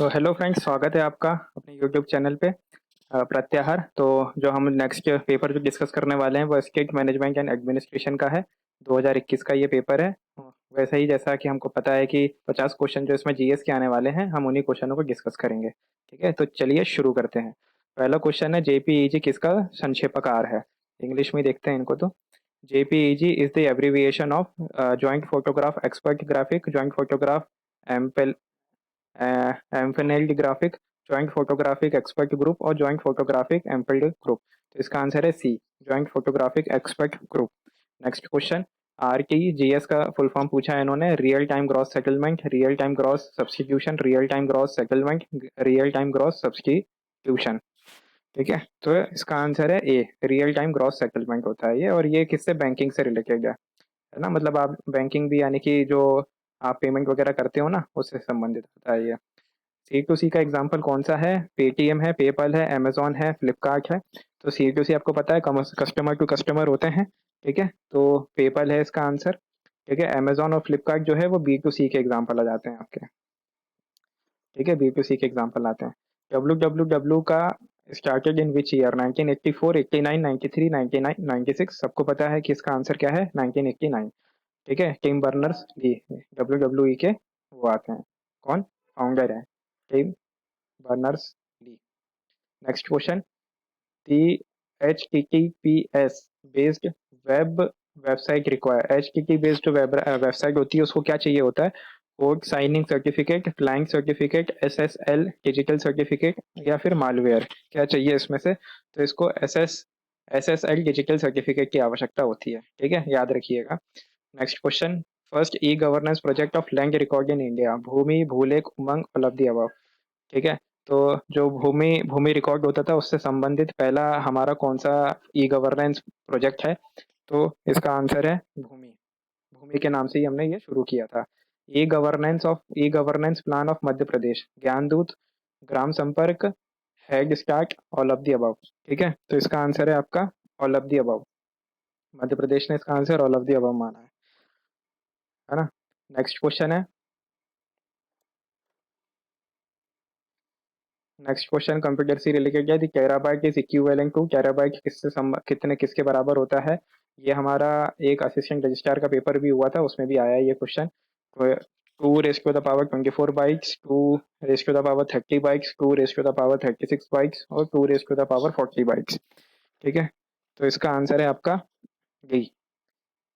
तो hello friends, स्वागत है आपका अपने यूट्यूब चैनल पे प्रत्याहार। तो जो हम नेक्स्ट पेपर जो डिस्कस करने वाले हैं वो स्टेट मैनेजमेंट एंड एडमिनिस्ट्रेशन का है। 2021 का ये पेपर है। वैसे ही जैसा कि हमको पता है कि 50 क्वेश्चन जो इसमें जीएस के आने वाले हैं, हम उन्हीं क्वेश्चनों को डिस्कस करेंगे। ठीक है, तो चलिए शुरू करते हैं। पहला क्वेश्चन है, जेपीईजी किसका संक्षेपकार है? इंग्लिश में देखते हैं इनको। तो JPEG is the abbreviation of joint photograph expert graphic, joint photograph empanelled graphic, joint photographic expert group और जॉइंट फोटोग्राफिक एम्फेल्ड ग्रुप। तो इसका आंसर है C, joint photographic expert group. Next question, RTGS का फुल फॉर्म पूछा है इन्होंने। Real time gross settlement, real time gross substitution, real time gross settlement, real time gross substitution. ठीक है, तो इसका आंसर है A, real time gross settlement होता है ये। और ये किससे, बैंकिंग से रिलेटेड है ना। मतलब आप बैंकिंग भी, यानी कि जो आप पेमेंट वगैरह करते हो ना, उससे संबंधित होता है ये। सी टू सी का एग्जाम्पल कौन सा है? पेटीएम है, पेपल है, अमेजोन है, फ्लिपकार्ट है। तो सी टू सी आपको पता है, कस्टमर टू कस्टमर होते हैं। ठीक है, तो पेपल है इसका आंसर। ठीक है, अमेजोन और फ्लिपकार्ट जो है वो बी टू सी के एग्जाम्पल आ जाते हैं आपके। ठीक है, बी टू सी के एग्जाम्पल आते हैं। डब्ल्यू डब्ल्यू डब्ल्यू का स्टार्टेड इन विच ईयर? 1984, 89, 93, 99, 96। सबको पता है कि इसका आंसर क्या है, 1989। ठीक है, Tim Berners Lee W W E के वो आते हैं। कौन फाउंडर है? Tim Berners Lee. Next question, the HTTPS based web website require, HTTP based website होती है, उसको क्या चाहिए होता है? Code signing certificate, flying certificate, SSL digital certificate, या फिर मालवेयर। क्या चाहिए इसमें से? तो इसको SSL डिजिटल सर्टिफिकेट की आवश्यकता होती है। ठीक है, याद रखिएगा। Next question, first e governance project of land record in India, Bhoomi, Bhulekh, Umang, all of the above. ठीक है, तो जो भूमि भूमि रिकॉर्ड होता था उससे संबंधित पहला हमारा कौन सा ई गवर्नेंस प्रोजेक्ट है? तो इसका आंसर है भूमि। भूमि के नाम से ही हमने ये शुरू किया था। E governance plan of Madhya Pradesh, Gyandoot, Gram Sampark, head start, all of the above. ठीक है, तो इसका आंसर है आपका all of the above. Madhya Pradesh ने इसका answer all of the above माना है ना। नेक्स्ट क्वेश्चन है, नेक्स्ट क्वेश्चन कंप्यूटर से रिलेटेड है। Terabyte is equivalent to, terabyte कितने किसके बराबर होता है? ये हमारा एक असिस्टेंट रजिस्ट्रार का पेपर भी हुआ था, उसमें भी आया है ये question. 2 raise to the power 24 bytes, 2 raise to the power 30 bytes, 2 raise to the power 36 bytes और 2 raise to the power 40 bytes. ठीक है, तो इसका आंसर है आपका D,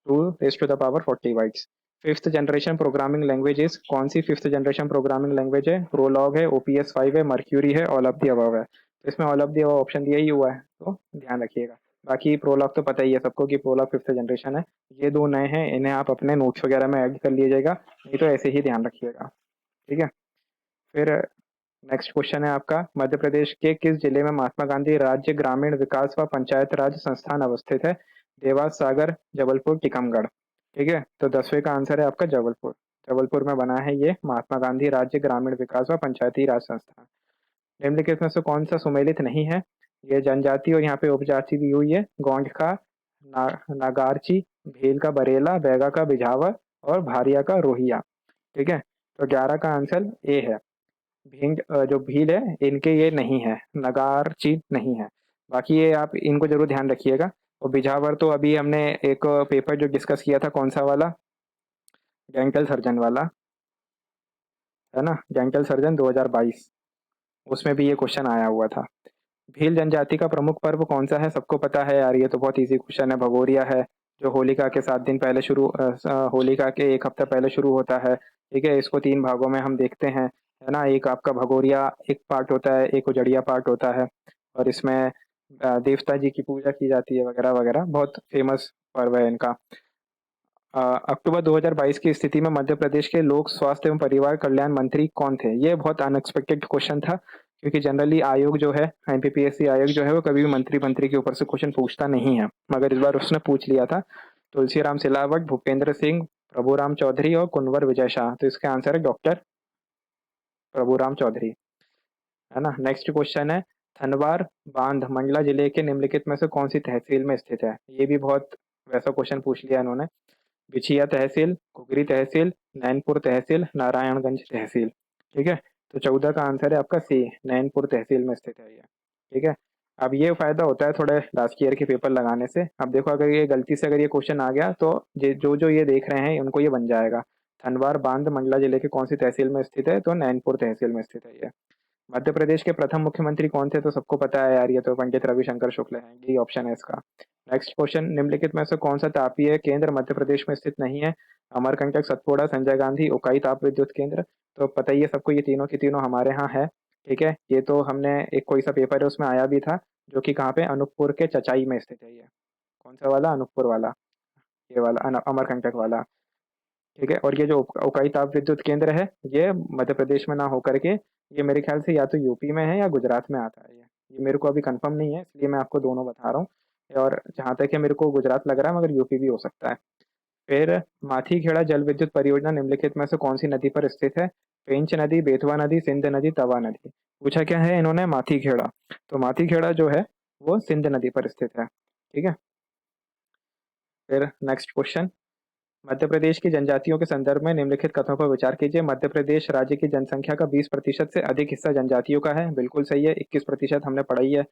2 raise to the power 40 bytes. Fifth generation programming languages, कौन सी fifth generation programming language है? प्रोलॉग है, OPS 5 है, मर्क्यूरी है, ऑल ऑफ द अबव है। तो इसमें all of the above option दिया ही हुआ है, तो ध्यान रखिएगा। बाकी प्रोलॉग तो पता ही है सबको कि प्रोलॉग फिफ्थ जनरेशन है। ये दो नए हैं, इन्हें आप अपने नोट्स वगैरह में ऐड कर लीजिएगा, नहीं तो ऐसे ही ध्यान रखिएगा। ठीक है, फिर नेक्स्ट क्वेश्चन है आपका, मध्य प्रदेश के किस जिले में महात्मा गांधी राज्य ग्रामीण विकास व पंचायत राज संस्थान अवस्थित है? देवास, सागर, जबलपुर, टीकमगढ़। ठीक है, तो 10वें का आंसर है आपका जबलपुर। जबलपुर में बना है ये महात्मा गांधी राज्य ग्रामीण विकास व पंचायती राज संस्थान। निम्नलिखित में से कौन सा सुमेलित नहीं है? ये जनजाति और यहाँ पे उपजाति भी हुई है। गोंड का नागारची, भील का बरेला, बैगा का बिझावर और भारिया का रोहिया। ठीक है, तो 11 का आंसर ए है। जो भील है इनके ये नहीं है, नगारची नहीं है। बाकी ये आप इनको जरूर ध्यान रखिएगा। और बिझावर तो अभी हमने एक पेपर जो डिस्कस किया था, कौन सा वाला? डेंटल सर्जन वाला, है ना, डेंटल सर्जन 2022, उसमें भी ये क्वेश्चन आया हुआ था। भील जनजाति का प्रमुख पर्व कौन सा है? सबको पता है यार, ये तो बहुत इजी क्वेश्चन है। भगोरिया है, जो होलिका के 7 दिन पहले होलिका के एक हफ्ता पहले शुरू होता है। ठीक है, इसको 3 भागों में हम देखते हैं, है ना। एक आपका भगोरिया एक पार्ट होता है, एक उजड़िया पार्ट होता है। और इसमें देवता जी की पूजा की जाती है, वगैरह वगैरह, बहुत फेमस पर्व है इनका। अक्टूबर 2022 की स्थिति में मध्य प्रदेश के लोक स्वास्थ्य एवं परिवार कल्याण मंत्री कौन थे? ये बहुत अनएक्सपेक्टेड क्वेश्चन था, क्योंकि जनरली आयोग जो है, MPPSC आयोग जो है, वो कभी भी मंत्री मंत्री के ऊपर से क्वेश्चन पूछता नहीं है, मगर इस बार उसने पूछ लिया था। तुलसीराम सिलावट, भूपेंद्र सिंह, प्रभुराम चौधरी और कुंवर विजय शाह। तो इसका आंसर है डॉक्टर प्रभुराम चौधरी, है ना। नेक्स्ट क्वेश्चन है, धनवार बांध मंडला जिले के निम्नलिखित में से कौन सी तहसील में स्थित है? ये भी बहुत वैसा क्वेश्चन पूछ लिया इन्होंने। बिछिया तहसील, कुगरी तहसील, नैनपुर तहसील, नारायणगंज तहसील। ठीक है, तो 14 का आंसर है आपका सी, नैनपुर तहसील में स्थित है ये। ठीक है, अब ये फायदा होता है थोड़े लास्ट ईयर के पेपर लगाने से। अब देखो अगर ये गलती से अगर ये क्वेश्चन आ गया तो जो जो ये देख रहे हैं उनको ये बन जाएगा। थनवार बांध मंडला जिले के कौन सी तहसील में स्थित है? तो नैनपुर तहसील में स्थित है ये। मध्य प्रदेश के प्रथम मुख्यमंत्री कौन थे? तो सबको पता है यार, ये तो पंडित रविशंकर शुक्ल हैं, यही ऑप्शन है इसका। नेक्स्ट क्वेश्चन, निम्नलिखित में से कौन सा तापीय केंद्र मध्य प्रदेश में स्थित नहीं है? अमरकंटक, सतपुड़ा, संजय गांधी, उकाई ताप विद्युत केंद्र। तो पता ही है सबको, ये तीनों की तीनों हमारे यहाँ है। ठीक है, ये तो हमने एक कोई सा पेपर है उसमें आया भी था, जो कि कहाँ पे, अनूपपुर के चचाई में स्थित है ये। कौन सा वाला? अनूपपुर वाला, ये वाला अमरकंटक वाला। ठीक है, और ये जो उकाई ताप विद्युत केंद्र है, ये मध्य प्रदेश में ना होकर के ये मेरे ख्याल से या तो यूपी में है या गुजरात में आता है ये मेरे को अभी कंफर्म नहीं है, इसलिए मैं आपको दोनों बता रहा हूँ। और जहाँ तक है मेरे को गुजरात लग रहा है, मगर यूपी भी हो सकता है। फिर माथीखेड़ा जल विद्युत परियोजना निम्नलिखित में से कौन सी नदी पर स्थित है? पेंच नदी, बेतवा नदी, सिंध नदी, तवा नदी। पूछा क्या है इन्होंने? माथीखेड़ा। तो माथीखेड़ा जो है वो सिंध नदी पर स्थित है। ठीक है, फिर नेक्स्ट क्वेश्चन, मध्य प्रदेश की जनजातियों के संदर्भ में निम्नलिखित कथनों पर विचार कीजिए। मध्य प्रदेश राज्य की जनसंख्या का 20% से अधिक हिस्सा जनजातियों का है। बिल्कुल सही है, 21% हमने पढ़ाई है।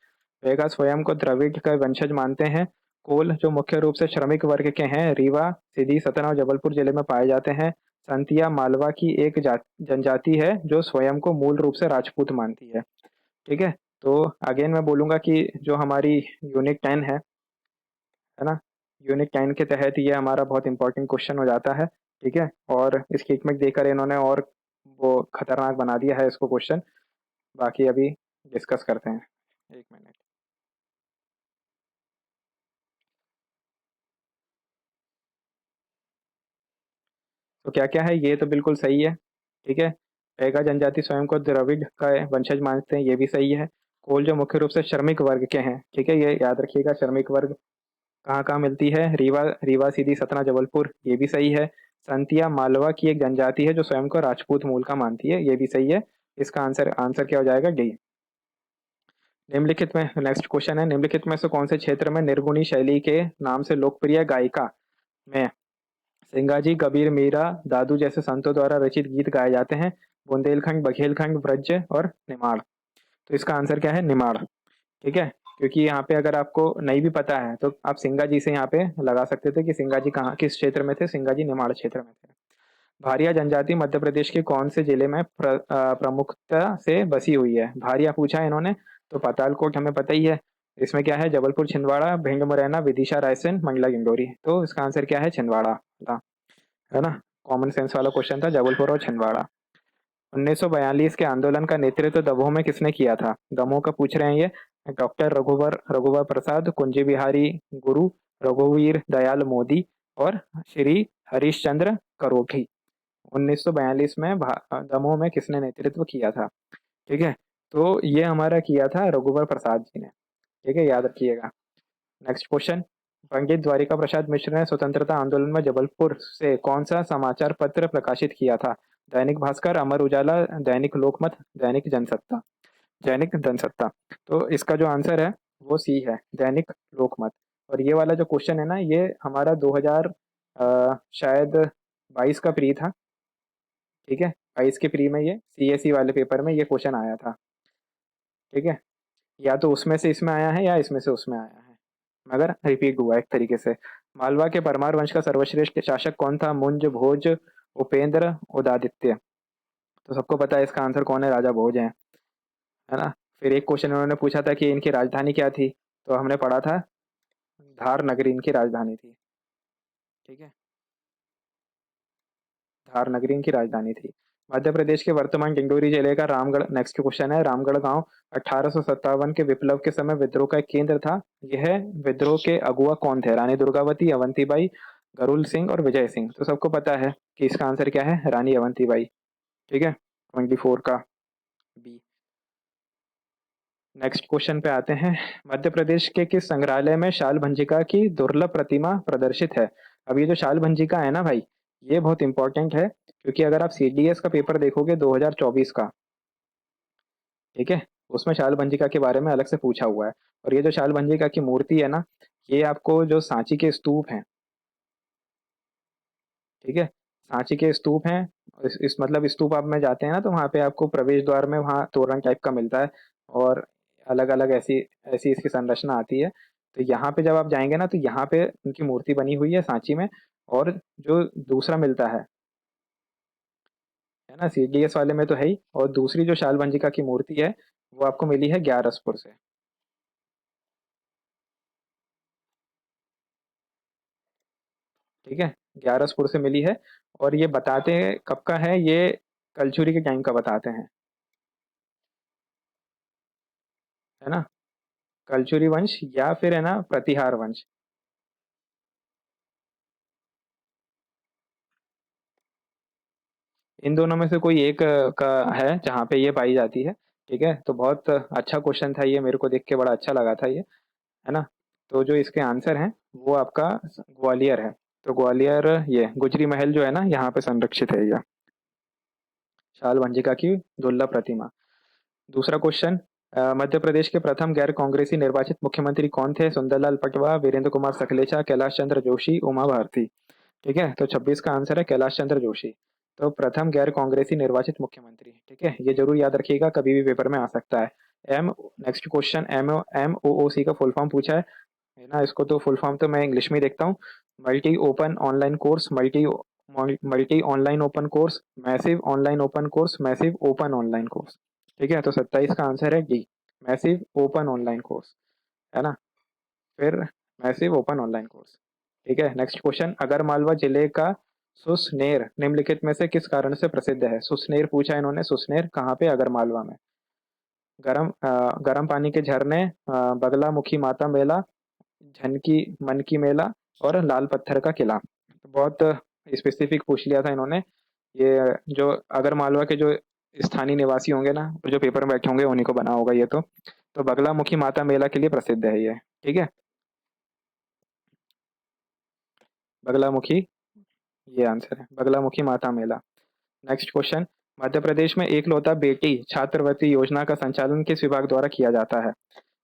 वेगा स्वयं को द्रविड़ का वंशज मानते हैं। कोल जो मुख्य रूप से श्रमिक वर्ग के हैं, रीवा, सीधी, सतना और जबलपुर जिले में पाए जाते हैं। संतिया मालवा की एक जनजाति है जो स्वयं को मूल रूप से राजपूत मानती है। ठीक है, तो अगेन मैं बोलूंगा कि जो हमारी यूनिट 10 है ना, यूनिट 10 के तहत ये हमारा बहुत इंपॉर्टेंट क्वेश्चन हो जाता है। ठीक है, और इसकी एक में देकर इन्होंने और वो खतरनाक बना दिया है इसको क्वेश्चन। बाकी अभी डिस्कस करते हैं, एक मिनट। तो क्या क्या है, ये तो बिल्कुल सही है। ठीक है, पैगा जनजाति स्वयं को द्रविड़ का वंशज मानते हैं, ये भी सही है। कोल जो मुख्य रूप से श्रमिक वर्ग के हैं, ठीक है, ये याद रखिएगा, श्रमिक वर्ग कहाँ कहाँ मिलती है? रीवा, रीवा, सीधी, सतना, जबलपुर, ये भी सही है। संतिया मालवा की एक जनजाति है जो स्वयं को राजपूत मूल का मानती है, ये भी सही है। इसका आंसर आंसर क्या हो जाएगा? डी। निम्नलिखित में नेक्स्ट क्वेश्चन है, निम्नलिखित में से कौन से क्षेत्र में निर्गुणी शैली के नाम से लोकप्रिय गायिका में सिंगाजी, कबीर, मीरा, दादू जैसे संतों द्वारा रचित गीत गाए जाते हैं? बुंदेलखंड, बघेलखंड, ब्रज और निमाड़। तो इसका आंसर क्या है? निमाड़। ठीक है, क्योंकि यहाँ पे अगर आपको नहीं भी पता है तो आप सिंगा जी से यहाँ पे लगा सकते थे कि सिंगा जी कहाँ किस क्षेत्र में थे। सिंगा जी निमाड़ क्षेत्र में थे। भारिया जनजाति मध्य प्रदेश के कौन से जिले में प्रमुखता से बसी हुई है? भारिया पूछा है इन्होंने, तो पातालकोट हमें पता ही है। इसमें क्या है? जबलपुर, छिंदवाड़ा, भिंड, मुरैना, विदिशा, रायसेन, मंडला, डिंडोरी। तो इसका आंसर क्या है? छिंदवाड़ा था, है ना। कॉमन सेंस वाला क्वेश्चन था, जबलपुर और छिंदवाड़ा। 1942 के आंदोलन का नेतृत्व दमोह में किसने किया था? दमोह का पूछ रहे हैं ये। डॉक्टर रघुवर रघुवर प्रसाद, कुंजी बिहारी गुरु, रघुवीर दयाल मोदी और श्री हरीशचंद्र करोठी। 1942 में दमोह में किसने नेतृत्व किया था? ठीक है, तो ये हमारा किया था रघुवर प्रसाद जी ने। ठीक है, याद रखिएगा। नेक्स्ट क्वेश्चन, पंडित द्वारिका प्रसाद मिश्र ने स्वतंत्रता आंदोलन में जबलपुर से कौन सा समाचार पत्र प्रकाशित किया था? दैनिक भास्कर, अमर उजाला, दैनिक लोकमत, दैनिक जनसत्ता। दैनिक जनसत्ता। तो इसका जो आंसर है वो सी है, दैनिक लोकमत। और ये वाला जो क्वेश्चन है ना, ये हमारा 2000 शायद 22 का प्री था। ठीक है, 22 के प्री में ये सीएसई वाले पेपर में ये क्वेश्चन आया था। ठीक है, या तो उसमें से इसमें आया है या इसमें से उसमें आया है, मगर रिपीट हुआ एक तरीके से। मालवा के परमार वंश का सर्वश्रेष्ठ शासक कौन था? मुंज, भोज, उपेंद्र, उदादित्य। तो सबको पता है इसका आंसर कौन है? राजा भोज है ना। फिर एक क्वेश्चन उन्होंने पूछा था कि इनकी राजधानी क्या थी, तो हमने पढ़ा था धार नगरी इनकी राजधानी थी। ठीक है, धार नगरी इनकी राजधानी थी। मध्य प्रदेश के वर्तमान डिंडोरी जिले का रामगढ़, नेक्स्ट क्वेश्चन है, रामगढ़ गांव 1857 के विप्लव के समय विद्रोह का एक केंद्र था। यह विद्रोह के अगुआ कौन थे? रानी दुर्गावती, अवंतीबाई, गरुल सिंह और विजय सिंह। तो सबको पता है कि इसका आंसर क्या है? रानी अवंतीबाई। ठीक है, 24 का बी। नेक्स्ट क्वेश्चन पे आते हैं, मध्य प्रदेश के किस संग्रहालय में शाल भंजिका की दुर्लभ प्रतिमा प्रदर्शित है? अब ये जो शाल भंजिका है ना भाई, ये बहुत इंपॉर्टेंट है, क्योंकि अगर आप सीडीएस का पेपर देखोगे 2024 का, ठीक है, उसमें शाल भंजिका के बारे में अलग से पूछा हुआ है। और ये जो शाल भंजिका की मूर्ति है ना, ये आपको जो सांची के स्तूप हैं, ठीक है, सांची के स्तूप हैं, इस मतलब स्तूप आप में जाते हैं ना, तो वहाँ पे आपको प्रवेश द्वार में वहाँ तोरण टाइप का मिलता है, और अलग अलग ऐसी ऐसी इसकी संरचना आती है। तो यहाँ पे जब आप जाएंगे ना, तो यहाँ पे उनकी मूर्ति बनी हुई है सांची में। और जो दूसरा मिलता है ना, सीडीएस वाले में तो है ही, और दूसरी जो शालबंजिका की मूर्ति है वो आपको मिली है ग्यारसपुर से। ठीक है, ग्यारसपुर से मिली है। और ये बताते हैं कब का है, ये कलचुरी के टाइम का बताते हैं, है ना। कलचुरी वंश या फिर है ना प्रतिहार वंश। इन दोनों में से कोई एक का है जहाँ पे ये पाई जाती है। ठीक है, तो बहुत अच्छा क्वेश्चन था ये, मेरे को देख के बड़ा अच्छा लगा था ये, है ना। तो जो इसके आंसर हैं वो आपका ग्वालियर है। तो ग्वालियर, ये गुजरी महल जो है ना, यहाँ पे संरक्षित है ये शाल वंजिका की दुर्लभ प्रतिमा। दूसरा क्वेश्चन, मध्य प्रदेश के प्रथम गैर कांग्रेसी निर्वाचित मुख्यमंत्री कौन थे? सुंदरलाल पटवा, वीरेंद्र कुमार सकलेचा, कैलाश चंद्र जोशी, उमा भारती। ठीक है, तो 26 का आंसर है कैलाश चंद्र जोशी। तो प्रथम गैर कांग्रेसी निर्वाचित मुख्यमंत्री। ठीक है, ये जरूर याद रखिएगा, कभी भी पेपर में आ सकता है। Um next question, M O O C का फुल फॉर्म पूछा है ना। इसको तो फुल फॉर्म तो मैं इंग्लिश में ही देखता हूँ। Multi open online course, multi online open course, massive online open course, massive open online course. ठीक है, तो 27 का आंसर है D, massive open online course, है ना। फिर मैसिव ओपन ऑनलाइन कोर्स। ठीक है, नेक्स्ट क्वेश्चन, अगर मालवा जिले का सुसनेर निम्नलिखित में से किस कारण से प्रसिद्ध है? सुसनेर पूछा है इन्होंने, सुसनेर कहाँ पे? अगर मालवा में। गर्म पानी के झरने, बगलामुखी माता मेला, झनकी मन की मेला, और लाल पत्थर का किला। तो बहुत स्पेसिफिक पूछ लिया था इन्होंने। ये जो अगर मालवा के जो स्थानीय निवासी होंगे ना, और जो पेपर में बैठे होंगे, उन्हीं को बना होगा ये तो बगलामुखी माता मेला के लिए प्रसिद्ध है ये। ठीक है, बगलामुखी, ये आंसर है बगलामुखी माता मेला। नेक्स्ट क्वेश्चन, मध्य प्रदेश में एकलौता बेटी छात्रवृत्ति योजना का संचालन किस विभाग द्वारा किया जाता है?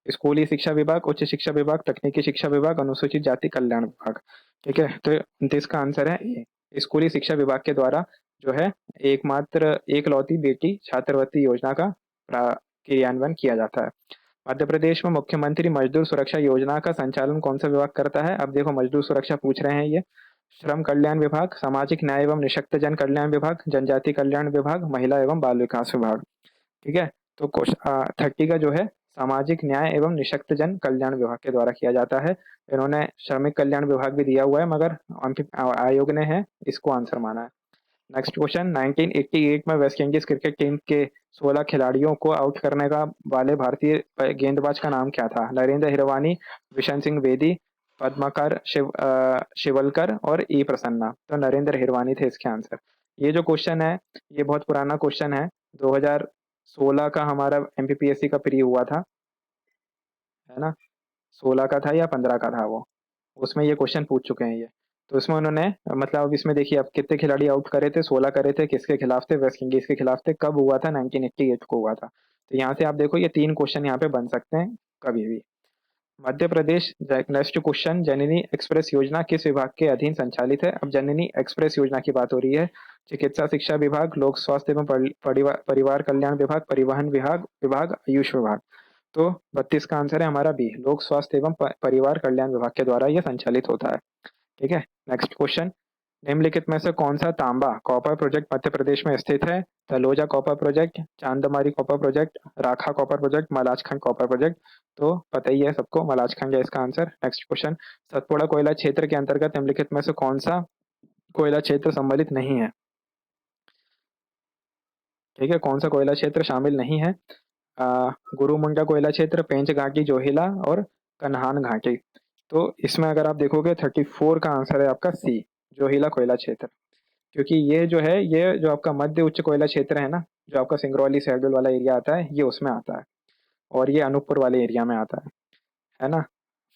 स्कूली शिक्षा विभाग, उच्च शिक्षा विभाग, तकनीकी शिक्षा विभाग, अनुसूचित जाति कल्याण विभाग। ठीक है, तो इसका आंसर है ए, स्कूली शिक्षा विभाग के द्वारा जो है एकमात्र एकलौती बेटी छात्रवृत्ति योजना का क्रियान्वयन किया जाता है। मध्य प्रदेश में मुख्यमंत्री मजदूर सुरक्षा योजना का संचालन कौन सा विभाग करता है? अब देखो, मजदूर सुरक्षा पूछ रहे हैं ये। श्रम कल्याण विभाग, सामाजिक न्याय एवं निशक्तजन कल्याण विभाग, जनजाति कल्याण विभाग, महिला एवं बाल विकास विभाग। ठीक है, तो क्वेश्चन 30 का जो है सामाजिक न्याय एवं निशक्तजन कल्याण विभाग के द्वारा किया जाता है। इन्होंने श्रमिक कल्याण विभाग भी दिया हुआ है, मगर आयोग ने है इसको आंसर माना है। नेक्स्ट क्वेश्चन, 1988 में वेस्ट इंडीज क्रिकेट टीम के 16 खिलाड़ियों को आउट करने का वाले भारतीय गेंदबाज का नाम क्या था? नरेंद्र हिरवानी, विशन सिंह बेदी, पद्माकर शिवलकर, और ई प्रसन्ना। तो नरेंद्र हिरवानी थे इसके आंसर। ये जो क्वेश्चन है, ये बहुत पुराना क्वेश्चन है। 2016 का हमारा एमपीपीएससी का प्री हुआ था, है ना। 16 का था या 15 का था वो, उसमें ये क्वेश्चन पूछ चुके हैं ये। तो इसमें उन्होंने मतलब अब इसमें देखिए, अब कितने खिलाड़ी आउट करे थे? 16 करे थे। किसके खिलाफ थे? वेस्ट इंडीज के खिलाफ थे। कब हुआ था? 1988 को हुआ था। तो यहाँ से आप देखो, ये 3 क्वेश्चन यहाँ पे बन सकते हैं कभी भी। मध्य प्रदेश, नेक्स्ट क्वेश्चन, जननी एक्सप्रेस योजना किस विभाग के अधीन संचालित है? अब जननी एक्सप्रेस योजना की बात हो रही है। चिकित्सा शिक्षा विभाग, लोक स्वास्थ्य एवं परिवार कल्याण विभाग, परिवहन विभाग, आयुष विभाग। तो 32 का आंसर है हमारा बी, लोक स्वास्थ्य एवं परिवार कल्याण विभाग के द्वारा यह संचालित होता है। ठीक है, नेक्स्ट क्वेश्चन, निम्नलिखित में से कौन सा तांबा कॉपर प्रोजेक्ट मध्य प्रदेश में स्थित है? तलोजा कॉपर प्रोजेक्ट, चांदमारी कॉपर प्रोजेक्ट, राखा copper project, Malajkhand copper project. तो पता ही है सबको, मलाजखंड है इसका आंसर। नेक्स्ट क्वेश्चन, सतपुड़ा कोयला क्षेत्र के अंतर्गत निम्नलिखित में से कौन सा कोयला क्षेत्र सम्मिलित नहीं है? ठीक है, कौन सा कोयला क्षेत्र शामिल नहीं है? गुरुमुंडा कोयला क्षेत्र, पेंच घाटी, जोहिला, और कन्हान घाटी। तो इसमें अगर आप देखोगे 34 का आंसर है आपका सी, जोहिला कोयला क्षेत्र। क्योंकि ये जो है, ये जो आपका मध्य उच्च कोयला क्षेत्र है ना, जो आपका सिंगरौली शहडोल वाला एरिया आता है, ये उसमें आता है। और ये अनूपपुर वाले एरिया में आता है ना।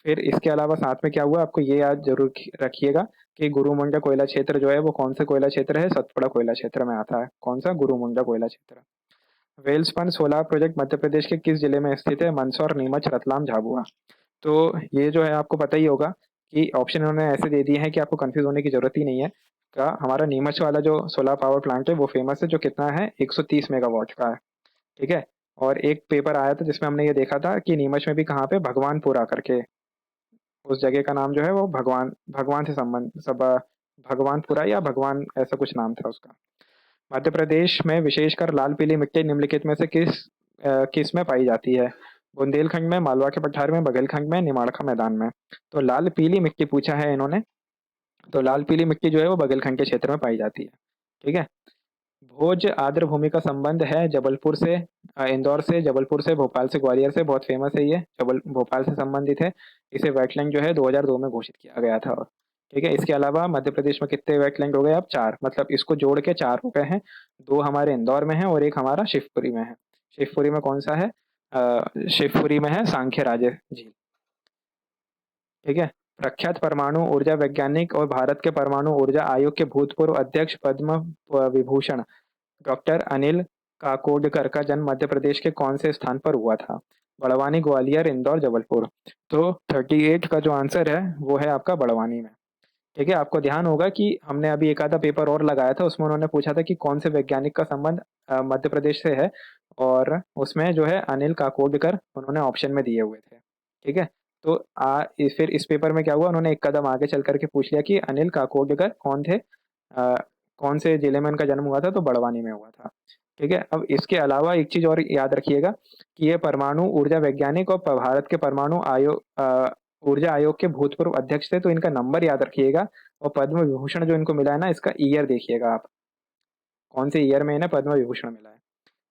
फिर इसके अलावा साथ में क्या हुआ, आपको ये याद जरूर रखिएगा कि गुरुमुंडा कोयला क्षेत्र जो है वो कौन सा कोयला क्षेत्र है? सतपुड़ा कोयला क्षेत्र में आता है। कौन सा? गुरुमुंडा कोयला क्षेत्र। वेल्सपन सोलार प्रोजेक्ट मध्य प्रदेश के किस जिले में स्थित है? मंदसौर, नीमच, रतलाम, झाबुआ। तो ये जो है आपको पता ही होगा कि ऑप्शन इन्होंने ऐसे दे दिए हैं कि आपको कंफ्यूज होने की जरूरत ही नहीं है। का हमारा नीमच वाला जो सोलर पावर प्लांट है वो फेमस है, जो कितना है 130 मेगावाट का है। ठीक है। और एक पेपर आया था जिसमें हमने ये देखा था कि नीमच में भी कहाँ पे भगवानपुरा करके उस जगह का नाम जो है वो भगवान भगवान से संबंध सब भगवानपुरा या भगवान ऐसा कुछ नाम था उसका। मध्य प्रदेश में विशेषकर लाल पीली मिट्टी निम्नलिखित में से किस में पाई जाती है? बुंदेलखंड में, मालवा के पठार में, बघेलखंड में, निमाड़का मैदान में। तो लाल पीली मिट्टी पूछा है इन्होंने, तो लाल पीली मिट्टी जो है वो बघेलखंड के क्षेत्र में पाई जाती है। ठीक है। भोज आर्द्र भूमि का संबंध है जबलपुर से, इंदौर से, जबलपुर से, भोपाल से, ग्वालियर से। बहुत फेमस है ये, भोपाल से संबंधित है। इसे वेटलैंड जो है 2002 में घोषित किया गया था। और ठीक है, इसके अलावा मध्य प्रदेश में कितने वेटलैंड हो गए? अब 4, मतलब इसको जोड़ के 4 हो गए हैं। 2 हमारे इंदौर में है और एक हमारा शिवपुरी में है। शिवपुरी में कौन सा है? शिवपुरी में है सांख्य राज झील। ठीक है। प्रख्यात परमाणु ऊर्जा वैज्ञानिक और भारत के परमाणु ऊर्जा आयोग के भूतपूर्व अध्यक्ष पद्म विभूषण डॉक्टर अनिल काकोडकर का जन्म मध्य प्रदेश के कौन से स्थान पर हुआ था? बड़वानी, ग्वालियर, इंदौर, जबलपुर। तो 38 का जो आंसर है वो है आपका बड़वानी में। ठीक है। आपको ध्यान होगा कि हमने अभी एक आधा पेपर और लगाया था, उसमें उन्होंने पूछा था कि कौन से वैज्ञानिक का संबंध मध्य प्रदेश से है, और उसमें जो है अनिल काकोडकर उन्होंने ऑप्शन में दिए हुए थे। ठीक है। तो फिर इस पेपर में क्या हुआ, उन्होंने एक कदम आगे चल करके पूछ लिया कि अनिल काकोडकर कौन थे, कौन से जिले में उनका जन्म हुआ था? तो बड़वानी में हुआ था। ठीक है। अब इसके अलावा एक चीज और याद रखिएगा कि ये परमाणु ऊर्जा वैज्ञानिक और भारत के परमाणु ऊर्जा आयोग के भूतपूर्व अध्यक्ष थे, तो इनका नंबर याद रखिएगा। और पद्म विभूषण जो इनको मिला है ना, इसका ईयर देखिएगा आप, कौन से ईयर में इन्हें पद्म विभूषण मिला है।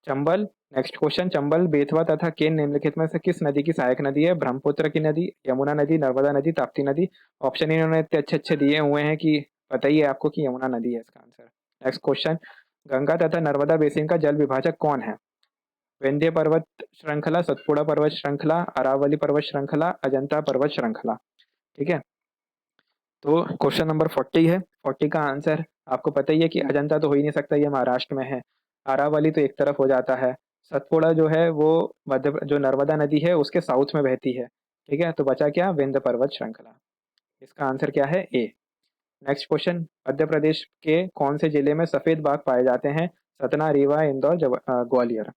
चंबल, नेक्स्ट क्वेश्चन, चंबल, बेतवा तथा केन निम्नलिखित में से किस नदी की सहायक नदी है? ब्रह्मपुत्र की नदी, यमुना नदी, नर्मदा नदी, ताप्ती नदी। ऑप्शन इन्होंने इतने अच्छे अच्छे दिए हुए हैं कि पता ही है आपको कि यमुना नदी है इसका आंसर। नेक्स्ट क्वेश्चन, गंगा तथा नर्मदा बेसिन का जल विभाजक कौन है? विंध्य पर्वत श्रृंखला, सतपुड़ा पर्वत श्रृंखला, अरावली पर्वत श्रृंखला, अजंता पर्वत श्रृंखला। ठीक है। तो क्वेश्चन नंबर 40 है। 40 का आंसर आपको पता ही है कि अजंता तो हो ही नहीं सकता, ये महाराष्ट्र में है। अरावली तो एक तरफ हो जाता है। सतपुड़ा जो है वो जो नर्मदा नदी है उसके साउथ में बहती है। ठीक है। तो बचा क्या? विंध्य पर्वत श्रृंखला। इसका आंसर क्या है? ए। नेक्स्ट क्वेश्चन, मध्य प्रदेश के कौन से जिले में सफेद बाघ पाए जाते हैं? सतना, रीवा, इंदौर, ग्वालियर।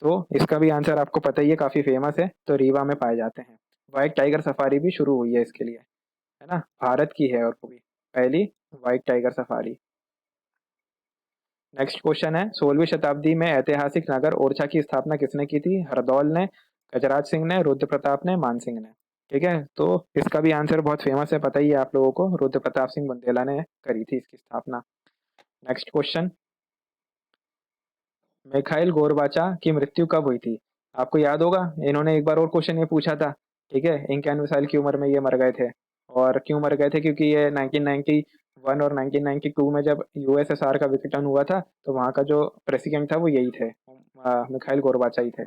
तो इसका भी आंसर आपको पता ही है, काफी फेमस है, तो रीवा में पाए जाते हैं। व्हाइट टाइगर सफारी भी शुरू हुई है इसके लिए, है ना, भारत की है, और वो भी पहली white tiger safari. Next question है, 16वीं शताब्दी में ऐतिहासिक नगर ओरछा की स्थापना किसने की थी? हरदौल ने, गजराज सिंह ने, रुद्र प्रताप ने, मान सिंह ने। ठीक है। तो इसका भी आंसर बहुत फेमस है, पता ही है आप लोगों को, रुद्र प्रताप सिंह बुंदेला ने करी थी इसकी स्थापना। नेक्स्ट क्वेश्चन, मिखाइल गोरबाचा की मृत्यु कब हुई थी? आपको याद होगा, इन्होंने एक बार और क्वेश्चन ये पूछा था। ठीक है, इक्यानवे साल की उम्र में ये मर गए थे। और क्यों मर गए थे? क्योंकि ये 1991 और 1992 में जब यूएसएसआर का विघटन हुआ था, तो वहाँ का जो प्रेसिडेंट था वो यही थे, मिखाइल गोरबाचा ही थे।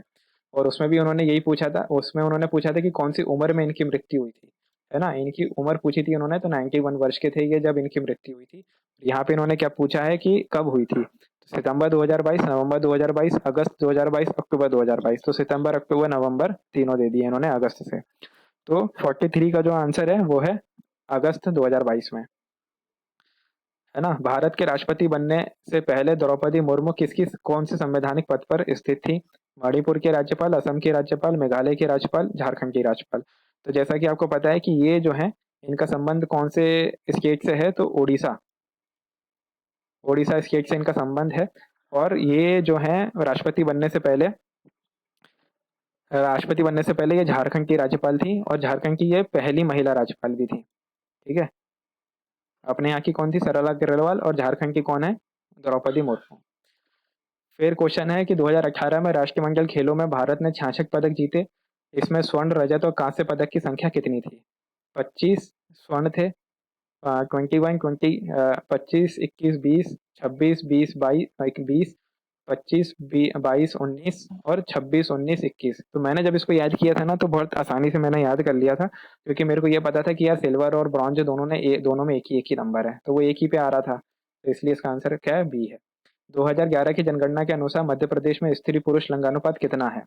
और उसमें भी उन्होंने यही पूछा था, उसमें उन्होंने पूछा था कि कौन सी उम्र में इनकी मृत्यु हुई थी, है ना। इनकी उम्र पूछी थी उन्होंने, तो 91 वर्ष के थे ये जब इनकी मृत्यु हुई थी। यहाँ पे इन्होंने क्या पूछा है कि कब हुई थी? सितंबर 2022, नवंबर 2022, अगस्त 2022, अक्टूबर 2022। तो सितंबर, अक्टूबर, नवंबर तीनों दे दिए इन्होंने अगस्त से। तो 43 का जो आंसर है वो है अगस्त 2022 में, है ना। भारत के राष्ट्रपति बनने से पहले द्रौपदी मुर्मू किसकी कौन से संवैधानिक पद पर स्थित थी? मणिपुर के राज्यपाल, असम के राज्यपाल, मेघालय के राज्यपाल, झारखंड के राज्यपाल। तो जैसा कि आपको पता है कि ये जो है, इनका संबंध कौन से स्टेट से है? तो उड़ीसा, उड़ीसा स्टेट से इनका संबंध है। और ये जो है राष्ट्रपति बनने से पहले ये झारखंड की राज्यपाल थी, और झारखंड की ये पहली महिला राज्यपाल भी थी। ठीक है। अपने यहाँ की कौन थी? सरला अग्रवाल, और झारखंड की कौन है? द्रौपदी मुर्मू। फिर क्वेश्चन है कि 2018 में राष्ट्रमंडल खेलों में भारत ने 66 पदक जीते। इसमें स्वर्ण, रजत और कांस्य पदक की संख्या कितनी थी? 25 स्वर्ण थे, 21, 25, 21, 20, 26, 20, 22, 20, 25, 22, 19 और 26, 19, 21। तो मैंने जब इसको याद किया था ना, तो बहुत आसानी से मैंने याद कर लिया था, क्योंकि मेरे को ये पता था कि यार सिल्वर और ब्रॉन्ज दोनों में एक ही नंबर है, तो वो एक ही पे आ रहा था। तो इसलिए इसका आंसर क्या है? बी है। 2011 की जनगणना के अनुसार मध्य प्रदेश में स्त्री पुरुष लिंगानुपात कितना है?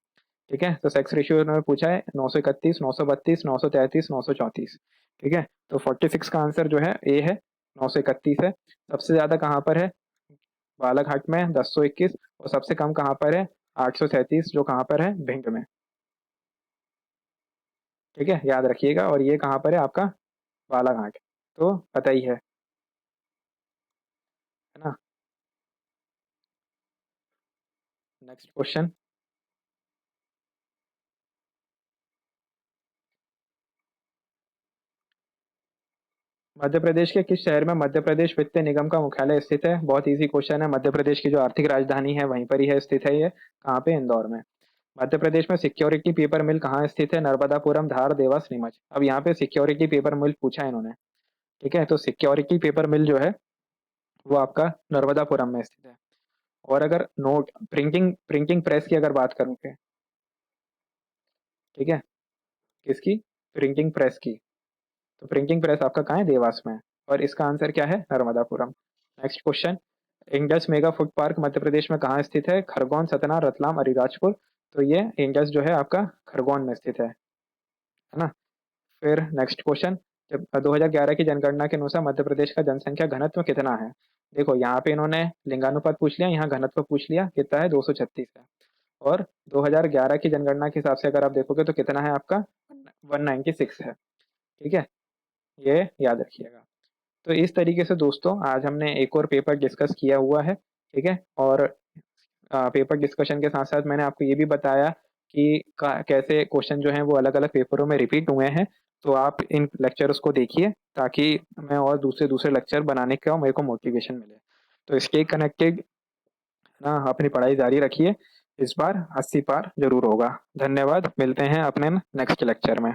ठीक है, तो सेक्स रेशियो उन्होंने पूछा है 931, 932, 933, 934। ठीक है, तो 46 का आंसर जो है ए है, 931 है। सबसे ज्यादा कहाँ पर है? बालाघाट में 1021, और सबसे कम कहाँ पर है? 837, जो कहाँ पर है? भिंड में। ठीक है, याद रखिएगा। और ये कहाँ पर है आपका? बालाघाट। तो पता ही है ना। Next question. मध्य प्रदेश के किस शहर में मध्य प्रदेश वित्त निगम का मुख्यालय स्थित है? बहुत इजी क्वेश्चन है। मध्य प्रदेश की जो आर्थिक राजधानी है वहीं पर ही है, स्थित है ये। कहाँ पे? इंदौर में। मध्य प्रदेश में सिक्योरिटी पेपर मिल कहाँ स्थित है? नर्मदापुरम, धार, देवास, नीमच। अब यहाँ पे सिक्योरिटी पेपर मिल पूछा है इन्होंने। ठीक है, तो सिक्योरिटी पेपर मिल जो है वो आपका नर्मदापुरम में स्थित है। और अगर नोट प्रिंटिंग प्रिंटिंग प्रेस की अगर बात करूँ के, ठीक है, किसकी? प्रिंटिंग प्रेस की। तो प्रिंटिंग प्रेस आपका कहाँ है? देवास में। और इसका आंसर क्या है? Narmadapuram. Next question. Indus mega food park Madhya Pradesh में कहाँ स्थित है? खरगोन, सतना, रतलाम, अलीराजपुर। तो ये इंडस जो है आपका खरगोन में स्थित है ना। फिर नेक्स्ट क्वेश्चन। जब 2011 की जनगणना के अनुसार मध्य प्रदेश का जनसंख्या घनत्व कितना है? देखो यहाँ पे इन्होंने लिंगानुपात पूछ लिया, यहाँ घनत्व पूछ लिया, कितना है? 236 है। और 2011 की जनगणना के हिसाब से अगर आप देखोगे तो कितना है आपका? 196 है। ठीक है, ये याद रखिएगा। तो इस तरीके से दोस्तों आज हमने एक और पेपर डिस्कस किया हुआ है। ठीक है, और पेपर डिस्कशन के साथ साथ मैंने आपको ये भी बताया कि कैसे क्वेश्चन जो हैं वो अलग अलग पेपरों में रिपीट हुए हैं। तो आप इन लेक्चर्स को देखिए ताकि मैं और दूसरे दूसरे लेक्चर बनाने का मेरे को मोटिवेशन मिले। तो स्टे कनेक्टेड ना, अपनी पढ़ाई जारी रखिए। इस बार 80 पार जरूर होगा। धन्यवाद, मिलते हैं अपने नेक्स्ट लेक्चर में।